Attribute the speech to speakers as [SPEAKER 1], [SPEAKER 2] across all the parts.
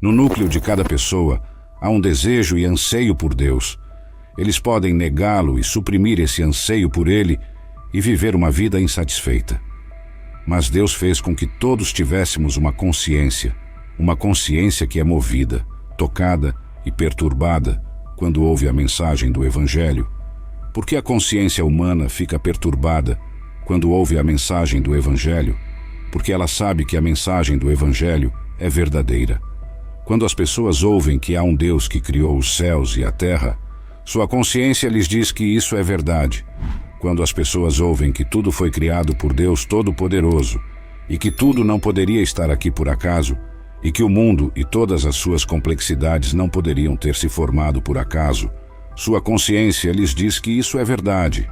[SPEAKER 1] No núcleo de cada pessoa há um desejo e anseio por Deus. Eles podem negá-lo e suprimir esse anseio por Ele e viver uma vida insatisfeita. Mas Deus fez com que todos tivéssemos uma consciência que é movida, tocada e perturbada quando ouve a mensagem do Evangelho. Por que a consciência humana fica perturbada quando ouve a mensagem do Evangelho? Porque ela sabe que a mensagem do Evangelho é verdadeira. Quando as pessoas ouvem que há um Deus que criou os céus e a terra, sua consciência lhes diz que isso é verdade. Quando as pessoas ouvem que tudo foi criado por Deus Todo-Poderoso e que tudo não poderia estar aqui por acaso, e que o mundo e todas as suas complexidades não poderiam ter se formado por acaso, sua consciência lhes diz que isso é verdade.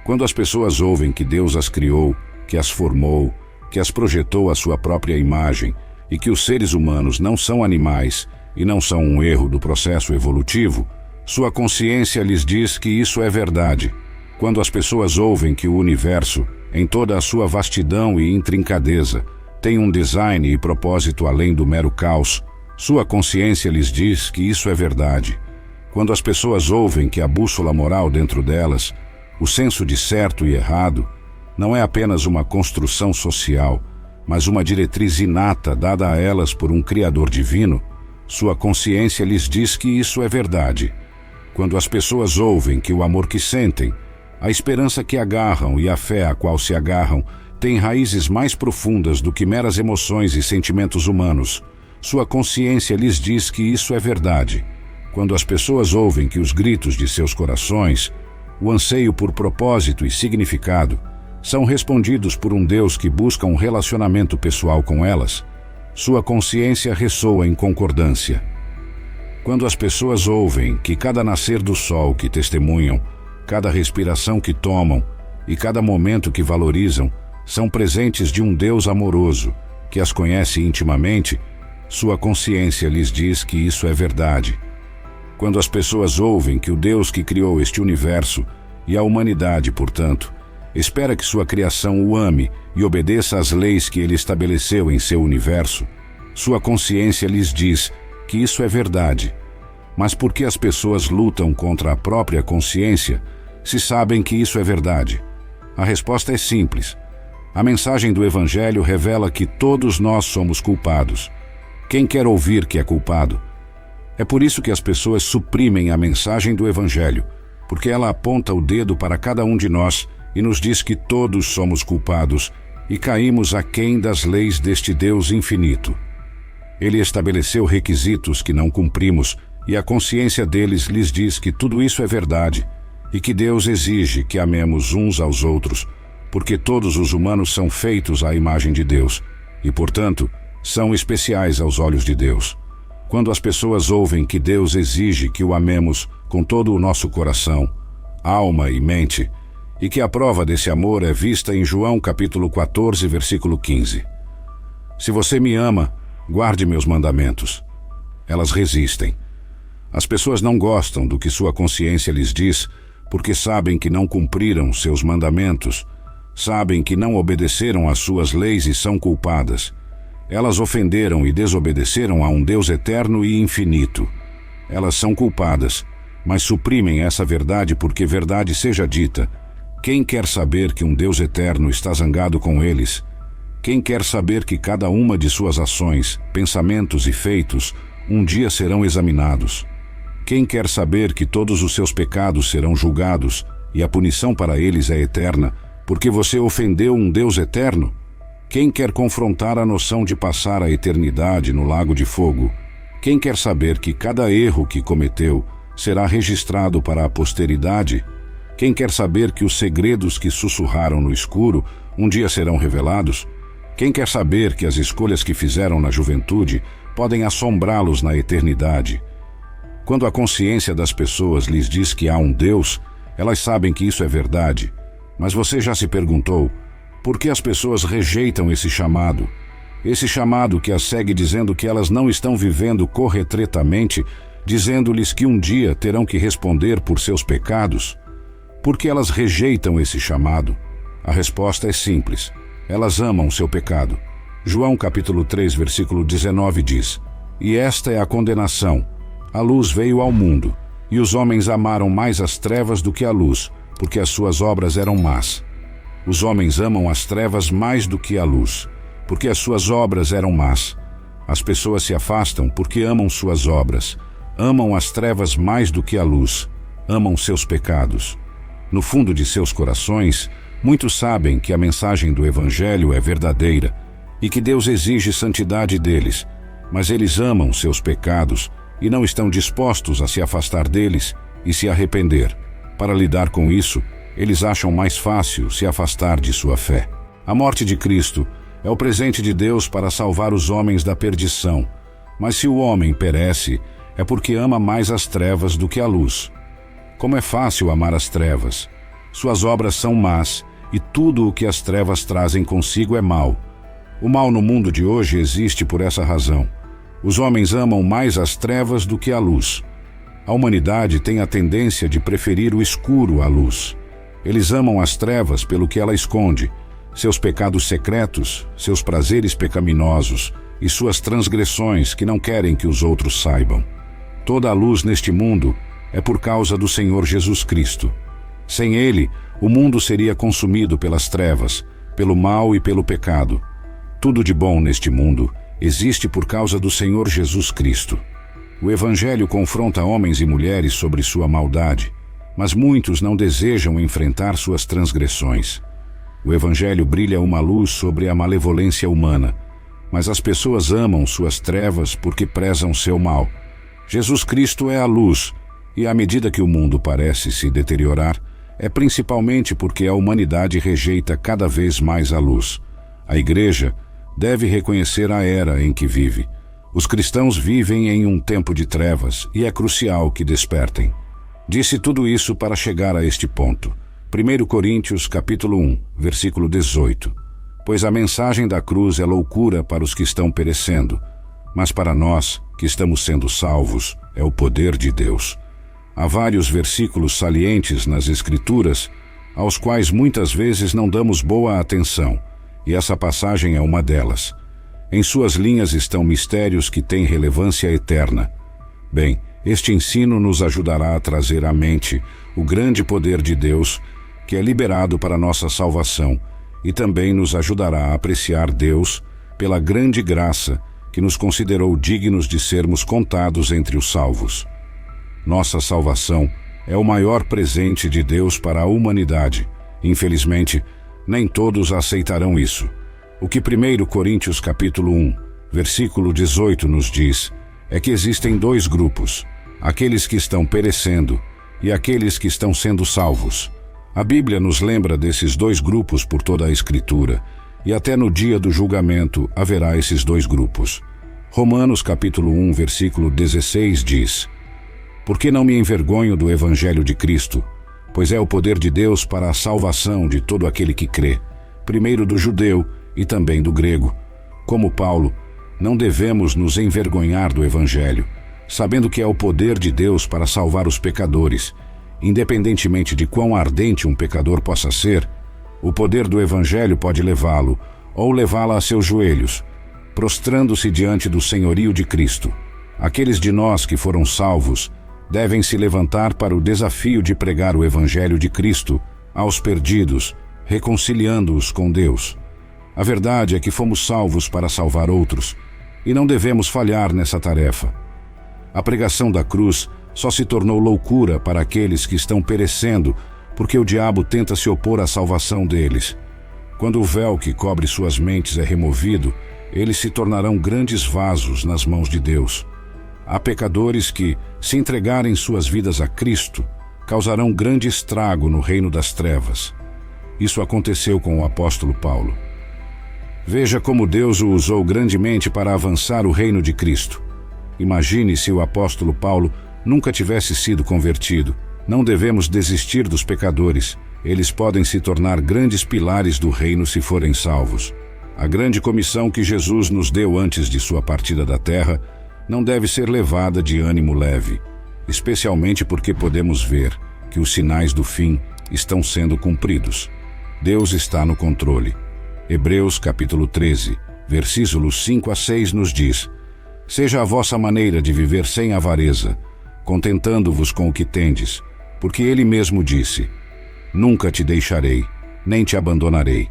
[SPEAKER 1] Quando as pessoas ouvem que Deus as criou, que as formou, que as projetou à sua própria imagem e que os seres humanos não são animais e não são um erro do processo evolutivo, sua consciência lhes diz que isso é verdade. Quando as pessoas ouvem que o universo, em toda a sua vastidão e intrincadeza, tem um design e propósito além do mero caos, sua consciência lhes diz que isso é verdade. Quando as pessoas ouvem que a bússola moral dentro delas, o senso de certo e errado, não é apenas uma construção social, mas uma diretriz inata dada a elas por um Criador divino, sua consciência lhes diz que isso é verdade. Quando as pessoas ouvem que o amor que sentem, a esperança que agarram e a fé a qual se agarram têm raízes mais profundas do que meras emoções e sentimentos humanos, sua consciência lhes diz que isso é verdade. Quando as pessoas ouvem que os gritos de seus corações, o anseio por propósito e significado, são respondidos por um Deus que busca um relacionamento pessoal com elas, sua consciência ressoa em concordância. Quando as pessoas ouvem que cada nascer do sol que testemunham, cada respiração que tomam e cada momento que valorizam são presentes de um Deus amoroso, que as conhece intimamente, sua consciência lhes diz que isso é verdade. Quando as pessoas ouvem que o Deus que criou este universo e a humanidade, portanto, espera que sua criação o ame e obedeça às leis que ele estabeleceu em seu universo, sua consciência lhes diz que isso é verdade. Mas por que as pessoas lutam contra a própria consciência se sabem que isso é verdade? A resposta é simples. A mensagem do Evangelho revela que todos nós somos culpados. Quem quer ouvir que é culpado? É por isso que as pessoas suprimem a mensagem do Evangelho, porque ela aponta o dedo para cada um de nós e nos diz que todos somos culpados e caímos aquém das leis deste Deus infinito. Ele estabeleceu requisitos que não cumprimos e a consciência deles lhes diz que tudo isso é verdade e que Deus exige que amemos uns aos outros, porque todos os humanos são feitos à imagem de Deus e, portanto, são especiais aos olhos de Deus. Quando as pessoas ouvem que Deus exige que o amemos com todo o nosso coração, alma e mente, e que a prova desse amor é vista em João capítulo 14, versículo 15. Se você me ama, guarde meus mandamentos. Elas resistem. As pessoas não gostam do que sua consciência lhes diz, porque sabem que não cumpriram seus mandamentos, sabem que não obedeceram às suas leis e são culpadas. Elas ofenderam e desobedeceram a um Deus eterno e infinito. Elas são culpadas, mas suprimem essa verdade porque verdade seja dita. Quem quer saber que um Deus eterno está zangado com eles? Quem quer saber que cada uma de suas ações, pensamentos e feitos um dia serão examinados? Quem quer saber que todos os seus pecados serão julgados e a punição para eles é eterna, porque você ofendeu um Deus eterno? Quem quer confrontar a noção de passar a eternidade no lago de fogo? Quem quer saber que cada erro que cometeu será registrado para a posteridade? Quem quer saber que os segredos que sussurraram no escuro um dia serão revelados? Quem quer saber que as escolhas que fizeram na juventude podem assombrá-los na eternidade? Quando a consciência das pessoas lhes diz que há um Deus, elas sabem que isso é verdade. Mas você já se perguntou, por que as pessoas rejeitam esse chamado? Esse chamado que as segue dizendo que elas não estão vivendo corretamente, dizendo-lhes que um dia terão que responder por seus pecados? Por que elas rejeitam esse chamado? A resposta é simples. Elas amam seu pecado. João capítulo 3, versículo 19 diz: E esta é a condenação: a luz veio ao mundo, e os homens amaram mais as trevas do que a luz, porque as suas obras eram más. Os homens amam as trevas mais do que a luz, porque as suas obras eram más. As pessoas se afastam porque amam suas obras, amam as trevas mais do que a luz, amam seus pecados. No fundo de seus corações, muitos sabem que a mensagem do Evangelho é verdadeira e que Deus exige santidade deles, mas eles amam seus pecados e não estão dispostos a se afastar deles e se arrepender. Para lidar com isso, eles acham mais fácil se afastar de sua fé. A morte de Cristo é o presente de Deus para salvar os homens da perdição, mas se o homem perece, é porque ama mais as trevas do que a luz. Como é fácil amar as trevas! Suas obras são más, e tudo o que as trevas trazem consigo é mal. O mal no mundo de hoje existe por essa razão. Os homens amam mais as trevas do que a luz. A humanidade tem a tendência de preferir o escuro à luz. Eles amam as trevas pelo que ela esconde, seus pecados secretos, seus prazeres pecaminosos e suas transgressões que não querem que os outros saibam. Toda a luz neste mundo é por causa do Senhor Jesus Cristo. Sem Ele, o mundo seria consumido pelas trevas, pelo mal e pelo pecado. Tudo de bom neste mundo existe por causa do Senhor Jesus Cristo. O Evangelho confronta homens e mulheres sobre sua maldade, mas muitos não desejam enfrentar suas transgressões. O Evangelho brilha uma luz sobre a malevolência humana, mas as pessoas amam suas trevas porque prezam seu mal. Jesus Cristo é a luz, e à medida que o mundo parece se deteriorar, é principalmente porque a humanidade rejeita cada vez mais a luz. A Igreja deve reconhecer a era em que vive. Os cristãos vivem em um tempo de trevas e é crucial que despertem. Disse tudo isso para chegar a este ponto. 1 Coríntios capítulo 1, versículo 18. Pois a mensagem da cruz é loucura para os que estão perecendo, mas para nós, que estamos sendo salvos, é o poder de Deus. Há vários versículos salientes nas Escrituras, aos quais muitas vezes não damos boa atenção, e essa passagem é uma delas. Em suas linhas estão mistérios que têm relevância eterna. Bem, este ensino nos ajudará a trazer à mente o grande poder de Deus, que é liberado para nossa salvação, e também nos ajudará a apreciar Deus pela grande graça que nos considerou dignos de sermos contados entre os salvos. Nossa salvação é o maior presente de Deus para a humanidade. Infelizmente, nem todos aceitarão isso. O que 1 Coríntios capítulo 1, versículo 18 nos diz é que existem dois grupos, aqueles que estão perecendo e aqueles que estão sendo salvos. A Bíblia nos lembra desses dois grupos por toda a Escritura, e até no dia do julgamento haverá esses dois grupos. Romanos capítulo 1, versículo 16 diz: Porque não me envergonho do Evangelho de Cristo, pois é o poder de Deus para a salvação de todo aquele que crê, primeiro do judeu e também do grego. Como Paulo, não devemos nos envergonhar do Evangelho, sabendo que é o poder de Deus para salvar os pecadores. Independentemente de quão ardente um pecador possa ser, o poder do Evangelho pode levá-lo ou levá-la a seus joelhos, prostrando-se diante do senhorio de Cristo. Aqueles de nós que foram salvos devem se levantar para o desafio de pregar o Evangelho de Cristo aos perdidos, reconciliando-os com Deus. A verdade é que fomos salvos para salvar outros, e não devemos falhar nessa tarefa. A pregação da cruz só se tornou loucura para aqueles que estão perecendo, porque o diabo tenta se opor à salvação deles. Quando o véu que cobre suas mentes é removido, eles se tornarão grandes vasos nas mãos de Deus. Há pecadores que, se entregarem suas vidas a Cristo, causarão grande estrago no reino das trevas. Isso aconteceu com o apóstolo Paulo. Veja como Deus o usou grandemente para avançar o reino de Cristo. Imagine se o apóstolo Paulo nunca tivesse sido convertido. Não devemos desistir dos pecadores. Eles podem se tornar grandes pilares do reino se forem salvos. A grande comissão que Jesus nos deu antes de sua partida da terra não deve ser levada de ânimo leve, especialmente porque podemos ver que os sinais do fim estão sendo cumpridos. Deus está no controle. Hebreus capítulo 13, versículos 5 a 6 nos diz: Seja a vossa maneira de viver sem avareza, contentando-vos com o que tendes, porque ele mesmo disse: Nunca te deixarei, nem te abandonarei,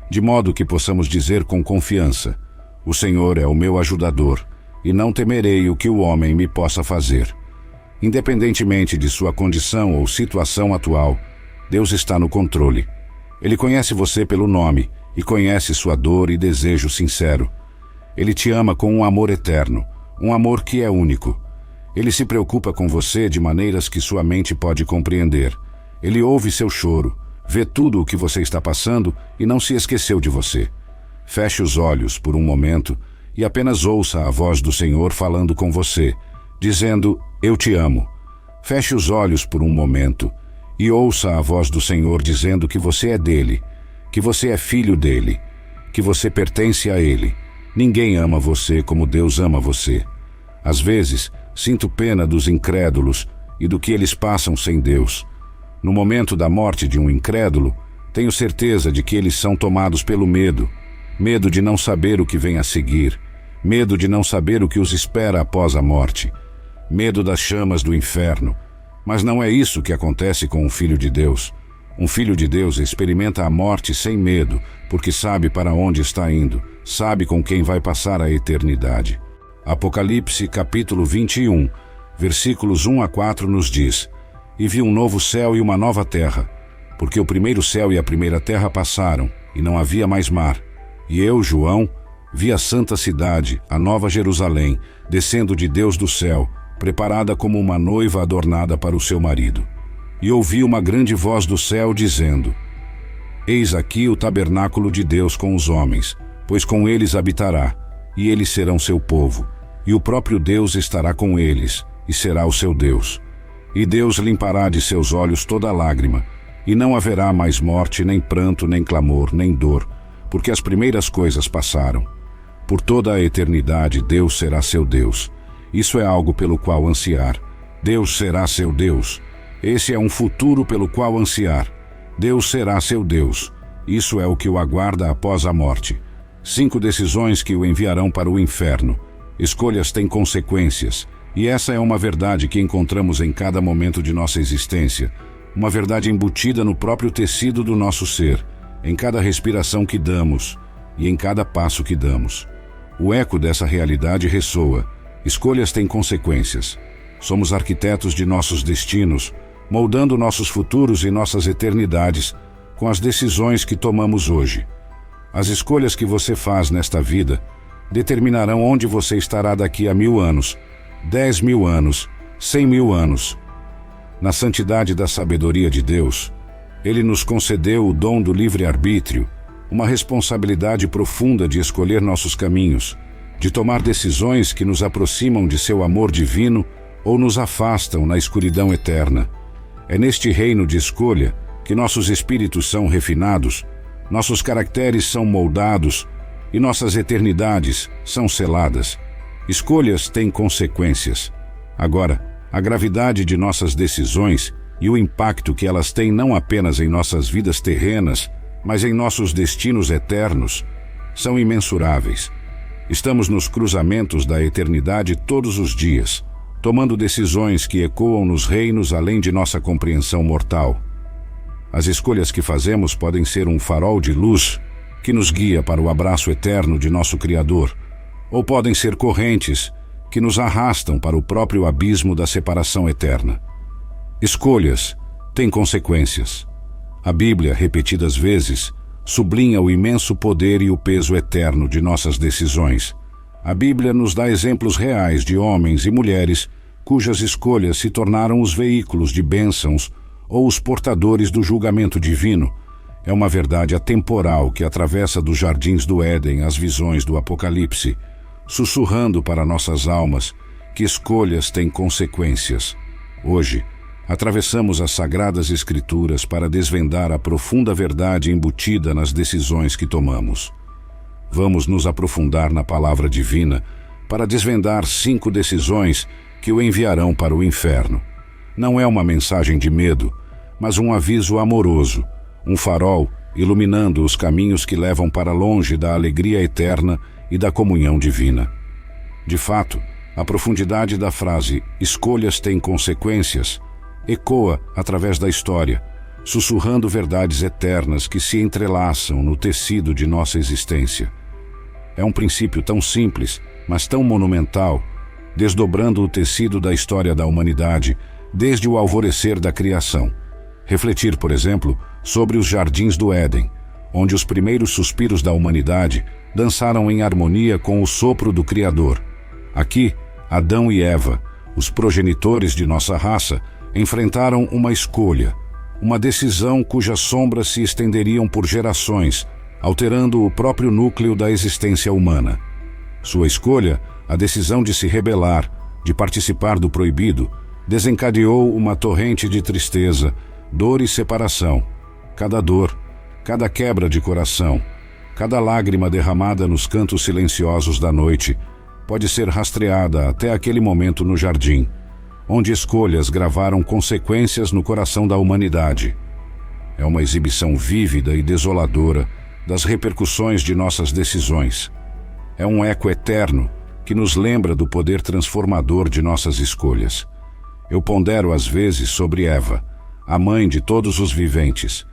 [SPEAKER 1] de modo que possamos dizer com confiança: O Senhor é o meu ajudador, e não temerei o que o homem me possa fazer. Independentemente de sua condição ou situação atual, Deus está no controle. Ele conhece você pelo nome e conhece sua dor e desejo sincero. Ele te ama com um amor eterno, um amor que é único. Ele se preocupa com você de maneiras que sua mente pode compreender. Ele ouve seu choro, vê tudo o que você está passando e não se esqueceu de você. Feche os olhos por um momento e apenas ouça a voz do Senhor falando com você, dizendo: Eu te amo. Feche os olhos por um momento e ouça a voz do Senhor dizendo que você é dele, que você é filho dele, que você pertence a ele. Ninguém ama você como Deus ama você. Às vezes, sinto pena dos incrédulos e do que eles passam sem Deus. No momento da morte de um incrédulo, tenho certeza de que eles são tomados pelo medo. Medo de não saber o que vem a seguir. Medo de não saber o que os espera após a morte. Medo das chamas do inferno. Mas não é isso que acontece com um filho de Deus. Um filho de Deus experimenta a morte sem medo, porque sabe para onde está indo, sabe com quem vai passar a eternidade. Apocalipse capítulo 21, versículos 1 a 4 nos diz: E vi um novo céu e uma nova terra, porque o primeiro céu e a primeira terra passaram, e não havia mais mar. E eu, João, vi a santa cidade, a nova Jerusalém, descendo de Deus do céu, preparada como uma noiva adornada para o seu marido. E ouvi uma grande voz do céu dizendo: Eis aqui o tabernáculo de Deus com os homens, pois com eles habitará, e eles serão seu povo, e o próprio Deus estará com eles, e será o seu Deus. E Deus limpará de seus olhos toda lágrima, e não haverá mais morte, nem pranto, nem clamor, nem dor, porque as primeiras coisas passaram. Por toda a eternidade Deus será seu Deus. Isso é algo pelo qual ansiar. Deus será seu Deus. Esse é um futuro pelo qual ansiar. Deus será seu Deus. Isso é o que o aguarda após a morte. 5 decisões que o enviarão para o inferno. Escolhas têm consequências, e essa é uma verdade que encontramos em cada momento de nossa existência, uma verdade embutida no próprio tecido do nosso ser, em cada respiração que damos e em cada passo que damos. O eco dessa realidade ressoa. Escolhas têm consequências. Somos arquitetos de nossos destinos, moldando nossos futuros e nossas eternidades com as decisões que tomamos hoje. As escolhas que você faz nesta vida determinarão onde você estará daqui a 1000 anos, 10.000 anos, 100.000 anos. Na santidade da sabedoria de Deus, Ele nos concedeu o dom do livre-arbítrio, uma responsabilidade profunda de escolher nossos caminhos, de tomar decisões que nos aproximam de seu amor divino ou nos afastam na escuridão eterna. É neste reino de escolha que nossos espíritos são refinados, nossos caracteres são moldados e nossas eternidades são seladas. Escolhas têm consequências. Agora, a gravidade de nossas decisões e o impacto que elas têm não apenas em nossas vidas terrenas, mas em nossos destinos eternos, são imensuráveis. Estamos nos cruzamentos da eternidade todos os dias, tomando decisões que ecoam nos reinos além de nossa compreensão mortal. As escolhas que fazemos podem ser um farol de luz que nos guia para o abraço eterno de nosso Criador, ou podem ser correntes que nos arrastam para o próprio abismo da separação eterna. Escolhas têm consequências. A Bíblia, repetidas vezes, sublinha o imenso poder e o peso eterno de nossas decisões. A Bíblia nos dá exemplos reais de homens e mulheres cujas escolhas se tornaram os veículos de bênçãos ou os portadores do julgamento divino. É uma verdade atemporal que atravessa dos jardins do Éden às visões do Apocalipse, sussurrando para nossas almas que escolhas têm consequências. Hoje, atravessamos as Sagradas Escrituras para desvendar a profunda verdade embutida nas decisões que tomamos. Vamos nos aprofundar na Palavra Divina para desvendar 5 decisões que o enviarão para o inferno. Não é uma mensagem de medo, mas um aviso amoroso, um farol iluminando os caminhos que levam para longe da alegria eterna e da comunhão divina. De fato, A profundidade da frase "escolhas têm consequências" ecoa através da história, sussurrando verdades eternas que se entrelaçam no tecido de nossa existência. É um princípio tão simples, mas tão monumental, desdobrando o tecido da história da humanidade desde o alvorecer da criação. Refletir, por exemplo, sobre os jardins do Éden, onde os primeiros suspiros da humanidade dançaram em harmonia com o sopro do Criador. Aqui, Adão e Eva, os progenitores de nossa raça, enfrentaram uma escolha, uma decisão cujas sombras se estenderiam por gerações, alterando o próprio núcleo da existência humana. Sua escolha, a decisão de se rebelar, de participar do proibido, desencadeou uma torrente de tristeza, dor e separação. Cada dor, cada quebra de coração, cada lágrima derramada nos cantos silenciosos da noite pode ser rastreada até aquele momento no jardim, onde escolhas gravaram consequências no coração da humanidade. É uma exibição vívida e desoladora das repercussões de nossas decisões. É um eco eterno que nos lembra do poder transformador de nossas escolhas. Eu pondero às vezes sobre Eva, a mãe de todos os viventes.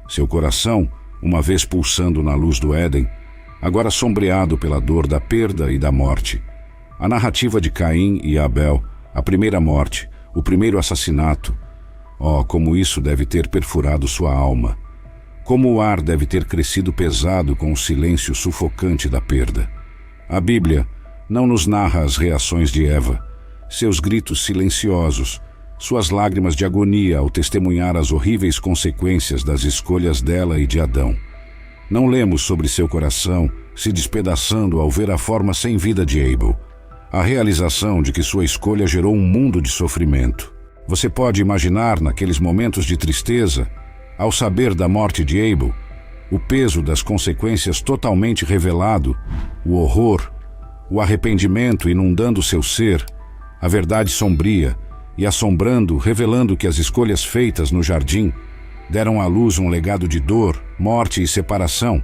[SPEAKER 1] Seu coração, uma vez pulsando na luz do Éden, agora sombreado pela dor da perda e da morte. A narrativa de Caim e Abel, a primeira morte, o primeiro assassinato. Oh, como isso deve ter perfurado sua alma. Como o ar deve ter crescido pesado com o silêncio sufocante da perda. A Bíblia não nos narra as reações de Eva, seus gritos silenciosos, suas lágrimas de agonia ao testemunhar as horríveis consequências das escolhas dela e de Adão. Não lemos sobre seu coração se despedaçando ao ver a forma sem vida de Abel, a realização de que sua escolha gerou um mundo de sofrimento. Você pode imaginar, naqueles momentos de tristeza, ao saber da morte de Abel, o peso das consequências totalmente revelado, o horror, o arrependimento inundando seu ser, a verdade sombria e assombrando, revelando que as escolhas feitas no jardim deram à luz um legado de dor, morte e separação,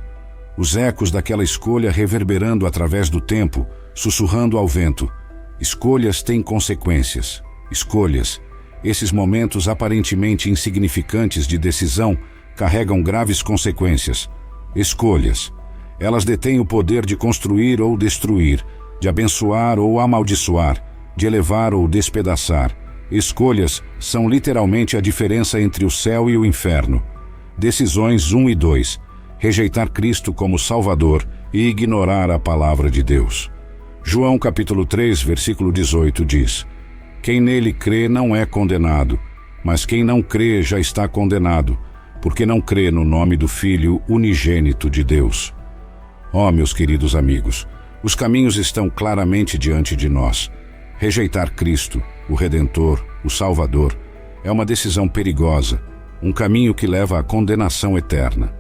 [SPEAKER 1] os ecos daquela escolha reverberando através do tempo, sussurrando ao vento. Escolhas têm consequências. Escolhas. Esses momentos aparentemente insignificantes de decisão carregam graves consequências. Escolhas. Elas detêm o poder de construir ou destruir, de abençoar ou amaldiçoar, de elevar ou despedaçar. Escolhas são literalmente a diferença entre o céu e o inferno. Decisões 1 e 2. Rejeitar Cristo como Salvador e ignorar a palavra de Deus. João capítulo 3, versículo 18 diz: Quem nele crê não é condenado, mas quem não crê já está condenado, porque não crê no nome do Filho unigênito de Deus. Oh, meus queridos amigos, os caminhos estão claramente diante de nós. Rejeitar Cristo, o Redentor, o Salvador, é uma decisão perigosa, um caminho que leva à condenação eterna.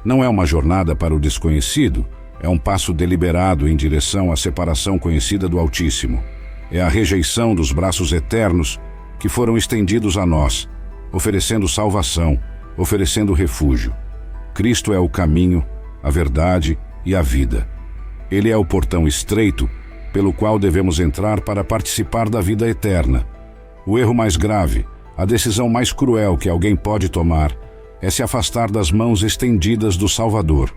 [SPEAKER 1] Não é uma jornada para o desconhecido, é um passo deliberado em direção à separação conhecida do Altíssimo. É a rejeição dos braços eternos que foram estendidos a nós, oferecendo salvação, oferecendo refúgio. Cristo é o caminho, a verdade e a vida. Ele é o portão estreito pelo qual devemos entrar para participar da vida eterna. O erro mais grave, a decisão mais cruel que alguém pode tomar, é se afastar das mãos estendidas do Salvador.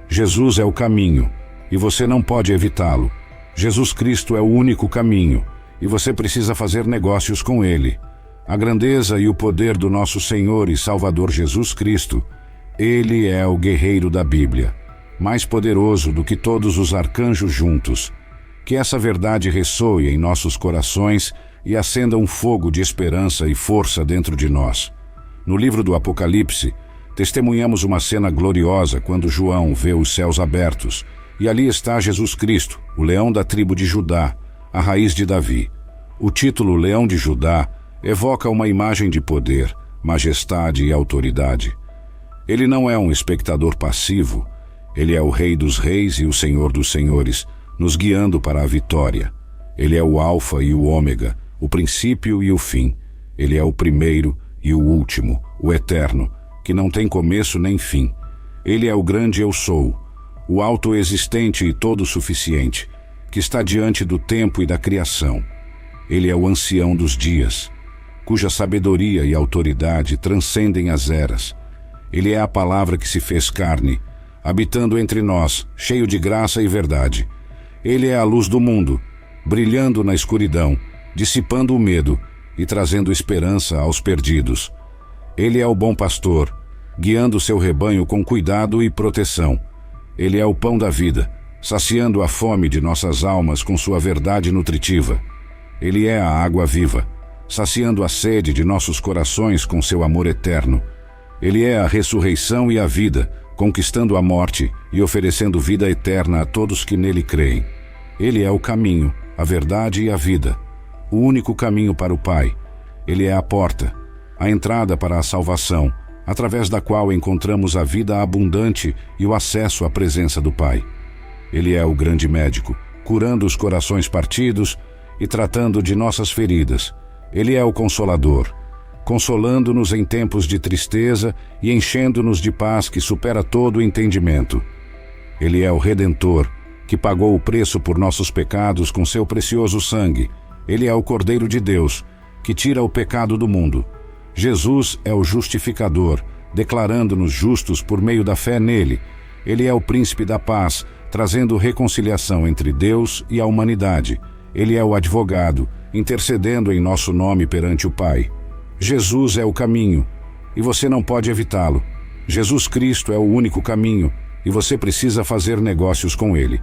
[SPEAKER 1] Jesus é o caminho, e você não pode evitá-lo. Jesus Cristo é o único caminho, e você precisa fazer negócios com Ele. A grandeza e o poder do nosso Senhor e Salvador Jesus Cristo. Ele é o guerreiro da Bíblia, mais poderoso do que todos os arcanjos juntos. Que essa verdade ressoe em nossos corações e acenda um fogo de esperança e força dentro de nós. No livro do Apocalipse, testemunhamos uma cena gloriosa quando João vê os céus abertos, e ali está Jesus Cristo, o leão da tribo de Judá, a raiz de Davi. O título Leão de Judá evoca uma imagem de poder, majestade e autoridade. Ele não é um espectador passivo, ele é o Rei dos Reis e o Senhor dos Senhores, nos guiando para a vitória. Ele é o Alfa e o Ômega, o princípio e o fim. Ele é o primeiro e o último, o eterno, que não tem começo nem fim. Ele é o grande eu sou, o autoexistente e todo-suficiente, que está diante do tempo e da criação. Ele é o ancião dos dias, cuja sabedoria e autoridade transcendem as eras. Ele é a palavra que se fez carne, habitando entre nós, cheio de graça e verdade. Ele é a luz do mundo, brilhando na escuridão, dissipando o medo e trazendo esperança aos perdidos. Ele é o bom pastor, guiando seu rebanho com cuidado e proteção. Ele é o pão da vida, saciando a fome de nossas almas com sua verdade nutritiva. Ele é a água viva, saciando a sede de nossos corações com seu amor eterno. Ele é a ressurreição e a vida, conquistando a morte e oferecendo vida eterna a todos que nele creem. Ele é o caminho, a verdade e a vida, o único caminho para o Pai. Ele é a porta, a entrada para a salvação, através da qual encontramos a vida abundante e o acesso à presença do Pai. Ele é o grande médico, curando os corações partidos e tratando de nossas feridas. Ele é o Consolador, consolando-nos em tempos de tristeza e enchendo-nos de paz que supera todo o entendimento. Ele é o Redentor, que pagou o preço por nossos pecados com seu precioso sangue. Ele é o Cordeiro de Deus, que tira o pecado do mundo. Jesus é o Justificador, declarando-nos justos por meio da fé nele. Ele é o Príncipe da Paz, trazendo reconciliação entre Deus e a humanidade. Ele é o Advogado, intercedendo em nosso nome perante o Pai. Jesus é o caminho, e você não pode evitá-lo. Jesus Cristo é o único caminho, e você precisa fazer negócios com ele.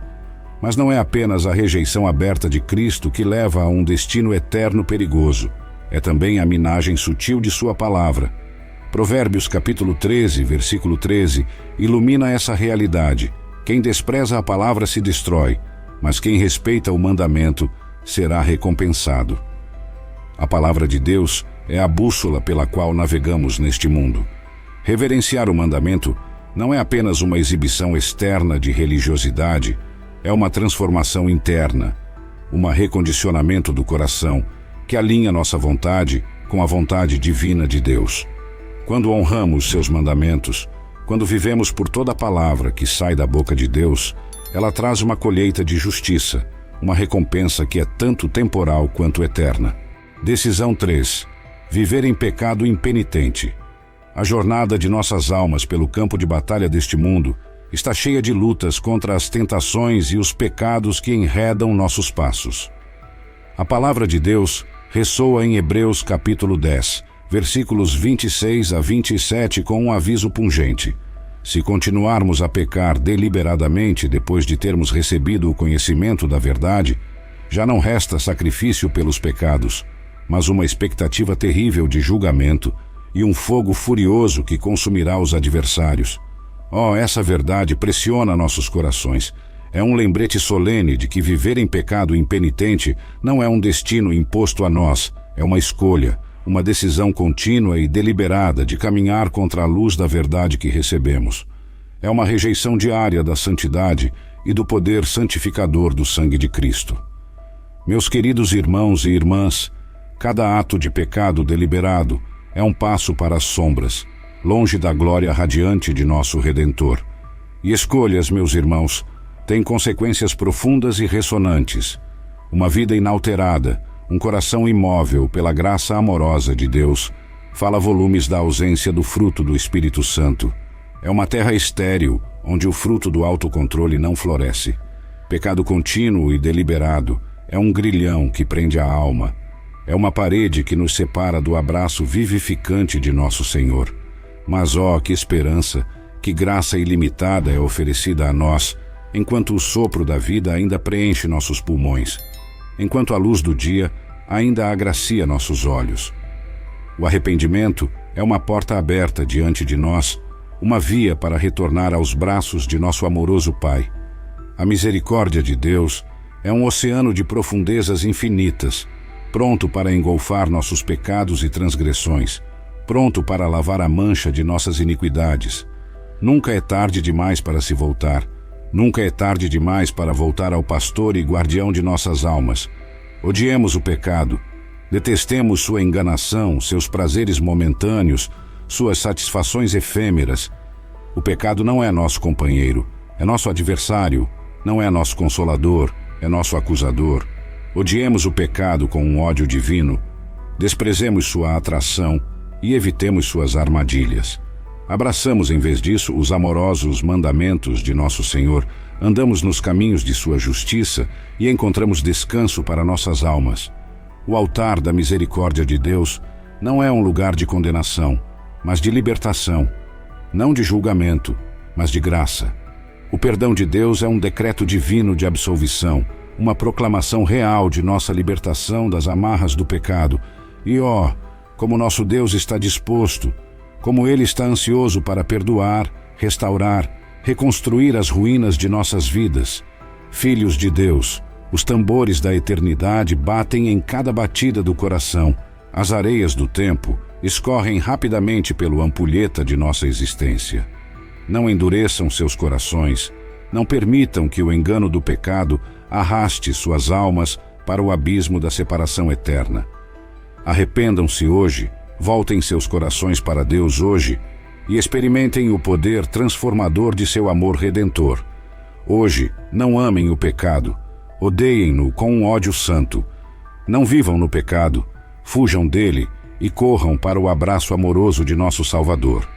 [SPEAKER 1] Mas não é apenas a rejeição aberta de Cristo que leva a um destino eterno perigoso. É também a minagem sutil de sua palavra. Provérbios capítulo 13, versículo 13, ilumina essa realidade. Quem despreza a palavra se destrói, mas quem respeita o mandamento será recompensado. A palavra de Deus é a bússola pela qual navegamos neste mundo. Reverenciar o mandamento não é apenas uma exibição externa de religiosidade, é uma transformação interna, um recondicionamento do coração que alinha nossa vontade com a vontade divina de Deus. Quando honramos seus mandamentos, quando vivemos por toda palavra que sai da boca de Deus, ela traz uma colheita de justiça, uma recompensa que é tanto temporal quanto eterna. Decisão 3. Viver em pecado impenitente. A jornada de nossas almas pelo campo de batalha deste mundo está cheia de lutas contra as tentações e os pecados que enredam nossos passos. A palavra de Deus ressoa em Hebreus capítulo 10, versículos 26 a 27 com um aviso pungente. Se continuarmos a pecar deliberadamente depois de termos recebido o conhecimento da verdade, já não resta sacrifício pelos pecados, mas uma expectativa terrível de julgamento e um fogo furioso que consumirá os adversários. Oh, essa verdade pressiona nossos corações. É um lembrete solene de que viver em pecado impenitente não é um destino imposto a nós, é uma escolha, uma decisão contínua e deliberada de caminhar contra a luz da verdade que recebemos. É uma rejeição diária da santidade e do poder santificador do sangue de Cristo. Meus queridos irmãos e irmãs, cada ato de pecado deliberado é um passo para as sombras, longe da glória radiante de nosso Redentor. E escolhas, meus irmãos, têm consequências profundas e ressonantes. Uma vida inalterada, um coração imóvel pela graça amorosa de Deus, fala volumes da ausência do fruto do Espírito Santo. É uma terra estéril, onde o fruto do autocontrole não floresce. Pecado contínuo e deliberado é um grilhão que prende a alma. É uma parede que nos separa do abraço vivificante de nosso Senhor. Mas, ó, que esperança, que graça ilimitada é oferecida a nós, enquanto o sopro da vida ainda preenche nossos pulmões, enquanto a luz do dia ainda agracia nossos olhos. O arrependimento é uma porta aberta diante de nós, uma via para retornar aos braços de nosso amoroso Pai. A misericórdia de Deus é um oceano de profundezas infinitas, pronto para engolfar nossos pecados e transgressões, pronto para lavar a mancha de nossas iniquidades. Nunca é tarde demais para se voltar. Nunca é tarde demais para voltar ao pastor e guardião de nossas almas. Odiemos o pecado. Detestemos sua enganação, seus prazeres momentâneos, suas satisfações efêmeras. O pecado não é nosso companheiro, é nosso adversário, não é nosso consolador, é nosso acusador. Odiemos o pecado com um ódio divino, desprezemos sua atração e evitemos suas armadilhas. Abraçamos, em vez disso, os amorosos mandamentos de nosso Senhor, andamos nos caminhos de sua justiça e encontramos descanso para nossas almas. O altar da misericórdia de Deus não é um lugar de condenação, mas de libertação, não de julgamento, mas de graça. O perdão de Deus é um decreto divino de absolvição, uma proclamação real de nossa libertação das amarras do pecado. E como nosso Deus está disposto, como Ele está ansioso para perdoar, restaurar, reconstruir as ruínas de nossas vidas. Filhos de Deus, os tambores da eternidade batem em cada batida do coração. As areias do tempo escorrem rapidamente pela ampulheta de nossa existência. Não endureçam seus corações, não permitam que o engano do pecado arraste suas almas para o abismo da separação eterna. Arrependam-se hoje, voltem seus corações para Deus hoje e experimentem o poder transformador de seu amor redentor. Hoje, não amem o pecado, odeiem-no com um ódio santo. Não vivam no pecado, fujam dele e corram para o abraço amoroso de nosso Salvador.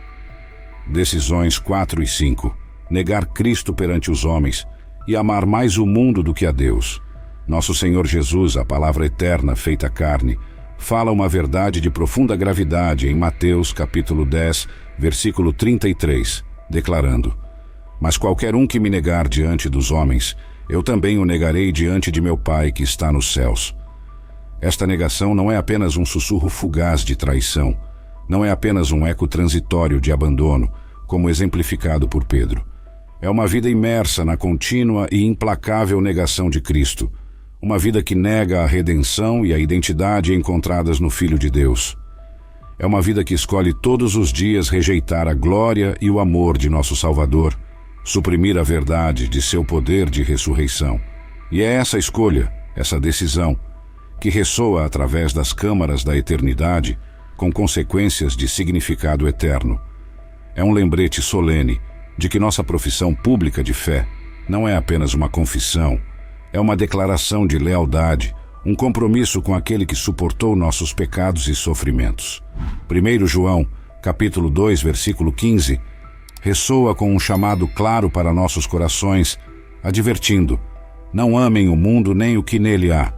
[SPEAKER 1] Decisões 4 e 5. Negar Cristo perante os homens e amar mais o mundo do que a Deus. Nosso Senhor Jesus, a palavra eterna feita carne, fala uma verdade de profunda gravidade em Mateus capítulo 10, versículo 33, declarando: Mas qualquer um que me negar diante dos homens, eu também o negarei diante de meu Pai que está nos céus. Esta negação não é apenas um sussurro fugaz de traição, não é apenas um eco transitório de abandono, como exemplificado por Pedro. É uma vida imersa na contínua e implacável negação de Cristo, uma vida que nega a redenção e a identidade encontradas no Filho de Deus. É uma vida que escolhe todos os dias rejeitar a glória e o amor de nosso Salvador, suprimir a verdade de seu poder de ressurreição. E é essa escolha, essa decisão, que ressoa através das câmaras da eternidade com consequências de significado eterno. É um lembrete solene de que nossa profissão pública de fé não é apenas uma confissão, é uma declaração de lealdade, um compromisso com aquele que suportou nossos pecados e sofrimentos. 1 João, capítulo 2, versículo 15, ressoa com um chamado claro para nossos corações, advertindo: não amem o mundo nem o que nele há.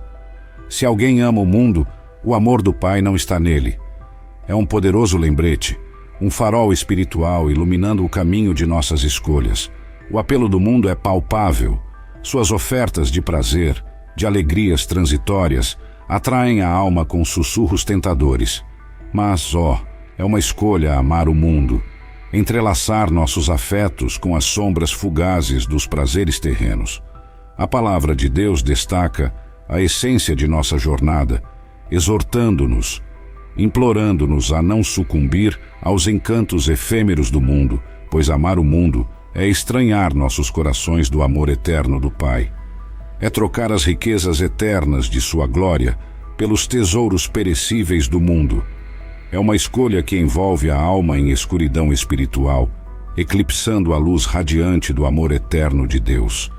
[SPEAKER 1] Se alguém ama o mundo, o amor do Pai não está nele. É um poderoso lembrete, um farol espiritual iluminando o caminho de nossas escolhas. O apelo do mundo é palpável. Suas ofertas de prazer, de alegrias transitórias, atraem a alma com sussurros tentadores. Mas, é uma escolha amar o mundo, entrelaçar nossos afetos com as sombras fugazes dos prazeres terrenos. A palavra de Deus destaca a essência de nossa jornada, exortando-nos, implorando-nos a não sucumbir aos encantos efêmeros do mundo, pois amar o mundo é estranhar nossos corações do amor eterno do Pai. É trocar as riquezas eternas de sua glória pelos tesouros perecíveis do mundo. É uma escolha que envolve a alma em escuridão espiritual, eclipsando a luz radiante do amor eterno de Deus.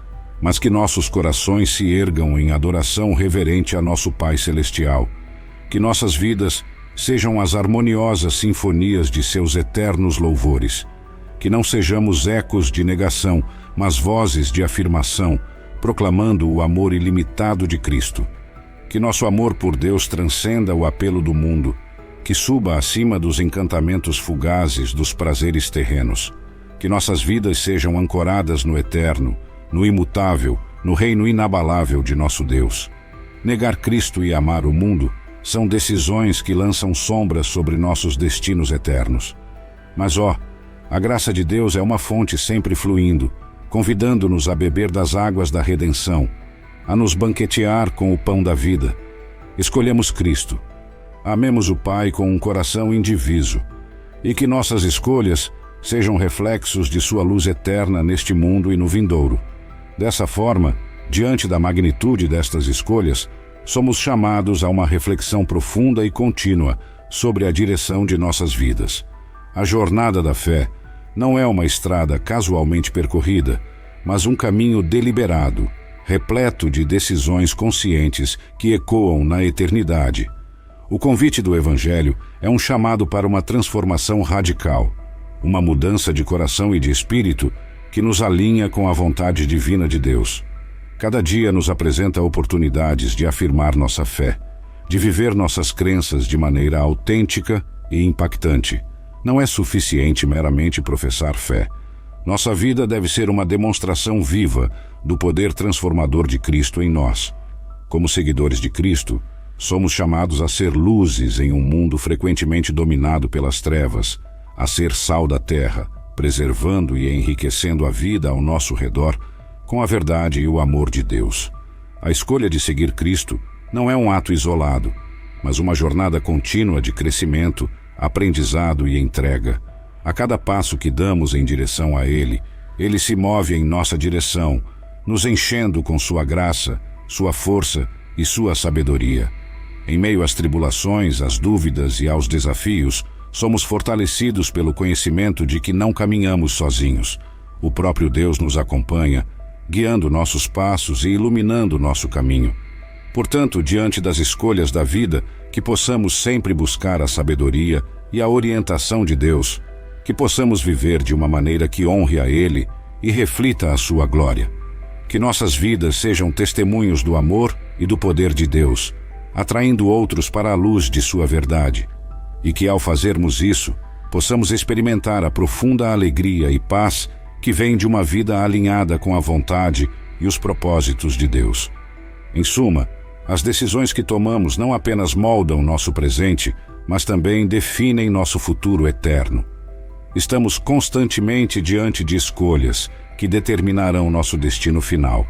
[SPEAKER 1] Mas que nossos corações se ergam em adoração reverente a nosso Pai Celestial. Que nossas vidas sejam as harmoniosas sinfonias de seus eternos louvores. Que não sejamos ecos de negação, mas vozes de afirmação, proclamando o amor ilimitado de Cristo. Que nosso amor por Deus transcenda o apelo do mundo, que suba acima dos encantamentos fugazes dos prazeres terrenos. Que nossas vidas sejam ancoradas no eterno, no imutável, no reino inabalável de nosso Deus. Negar Cristo e amar o mundo são decisões que lançam sombras sobre nossos destinos eternos. Mas a graça de Deus é uma fonte sempre fluindo, convidando-nos a beber das águas da redenção, a nos banquetear com o pão da vida. Escolhemos Cristo. Amemos o Pai com um coração indiviso, e que nossas escolhas sejam reflexos de sua luz eterna neste mundo e no vindouro. Dessa forma, diante da magnitude destas escolhas, somos chamados a uma reflexão profunda e contínua sobre a direção de nossas vidas. A jornada da fé não é uma estrada casualmente percorrida, mas um caminho deliberado, repleto de decisões conscientes que ecoam na eternidade. O convite do Evangelho é um chamado para uma transformação radical, uma mudança de coração e de espírito que nos alinha com a vontade divina de Deus. Cada dia nos apresenta oportunidades de afirmar nossa fé, de viver nossas crenças de maneira autêntica e impactante. Não é suficiente meramente professar fé. Nossa vida deve ser uma demonstração viva do poder transformador de Cristo em nós. Como seguidores de Cristo, somos chamados a ser luzes em um mundo frequentemente dominado pelas trevas, a ser sal da terra, preservando e enriquecendo a vida ao nosso redor com a verdade e o amor de Deus. A escolha de seguir Cristo não é um ato isolado, mas uma jornada contínua de crescimento, aprendizado e entrega. A cada passo que damos em direção a Ele, Ele se move em nossa direção, nos enchendo com sua graça, sua força e sua sabedoria. Em meio às tribulações, às dúvidas e aos desafios, somos fortalecidos pelo conhecimento de que não caminhamos sozinhos. O próprio Deus nos acompanha, guiando nossos passos e iluminando nosso caminho. Portanto, diante das escolhas da vida, que possamos sempre buscar a sabedoria e a orientação de Deus, que possamos viver de uma maneira que honre a Ele e reflita a sua glória. Que nossas vidas sejam testemunhos do amor e do poder de Deus, atraindo outros para a luz de sua verdade, e que ao fazermos isso, possamos experimentar a profunda alegria e paz que vem de uma vida alinhada com a vontade e os propósitos de Deus. Em suma, as decisões que tomamos não apenas moldam nosso presente, mas também definem nosso futuro eterno. Estamos constantemente diante de escolhas que determinarão nosso destino final.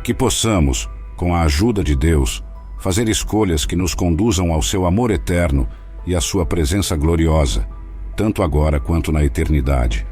[SPEAKER 1] Que possamos, com a ajuda de Deus, fazer escolhas que nos conduzam ao seu amor eterno e à sua presença gloriosa, tanto agora quanto na eternidade.